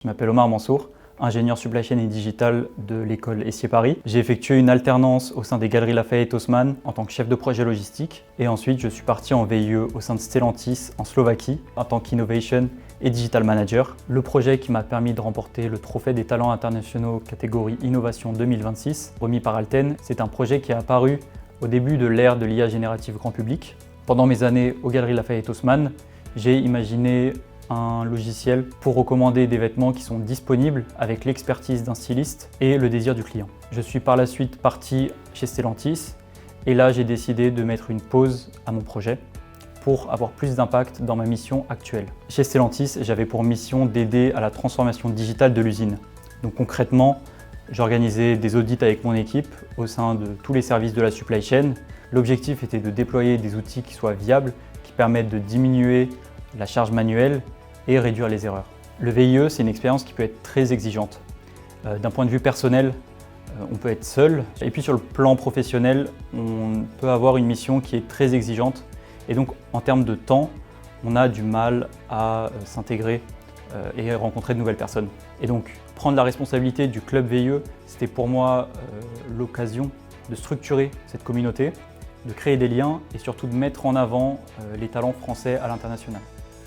Je m'appelle Omar Mansour, ingénieur supply chain et digital de l'école Essier-Paris. J'ai effectué une alternance au sein des Galeries Lafayette Haussmann en tant que chef de projet logistique. Et ensuite, je suis parti en VIE au sein de Stellantis en Slovaquie en tant qu'innovation et digital manager. Le projet qui m'a permis de remporter le trophée des talents internationaux catégorie innovation 2026, remis par Alten, c'est un projet qui est apparu au début de l'ère de l'IA générative grand public. Pendant mes années aux Galeries Lafayette Haussmann, j'ai imaginé un logiciel pour recommander des vêtements qui sont disponibles avec l'expertise d'un styliste et le désir du client. Je suis par la suite parti chez Stellantis et là j'ai décidé de mettre une pause à mon projet pour avoir plus d'impact dans ma mission actuelle. Chez Stellantis, j'avais pour mission d'aider à la transformation digitale de l'usine. Donc concrètement, j'organisais des audits avec mon équipe au sein de tous les services de la supply chain. L'objectif était de déployer des outils qui soient viables, qui permettent de diminuer la charge manuelle et réduire les erreurs. Le VIE, c'est une expérience qui peut être très exigeante. D'un point de vue personnel, on peut être seul. Et puis sur le plan professionnel, on peut avoir une mission qui est très exigeante. Et donc en termes de temps, on a du mal à s'intégrer et rencontrer de nouvelles personnes. Et donc prendre la responsabilité du club VIE, c'était pour moi l'occasion de structurer cette communauté, de créer des liens et surtout de mettre en avant les talents français à l'international.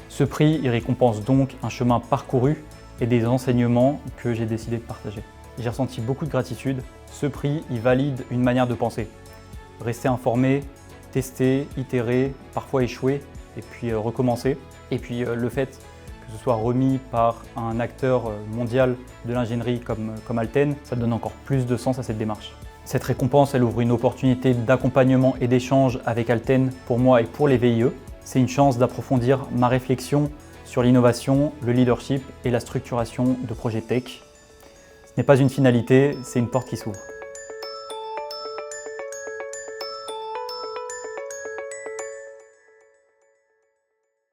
Ce prix, il récompense donc un chemin parcouru et des enseignements que j'ai décidé de partager. J'ai ressenti beaucoup de gratitude. Ce prix, il valide une manière de penser. Rester informé, tester, itérer, parfois échouer et puis recommencer. Et puis le fait que ce soit remis par un acteur mondial de l'ingénierie comme Alten, ça donne encore plus de sens à cette démarche. Cette récompense, elle ouvre une opportunité d'accompagnement et d'échange avec Alten pour moi et pour les VIE. C'est une chance d'approfondir ma réflexion sur l'innovation, le leadership et la structuration de projets tech. Ce n'est pas une finalité, c'est une porte qui s'ouvre.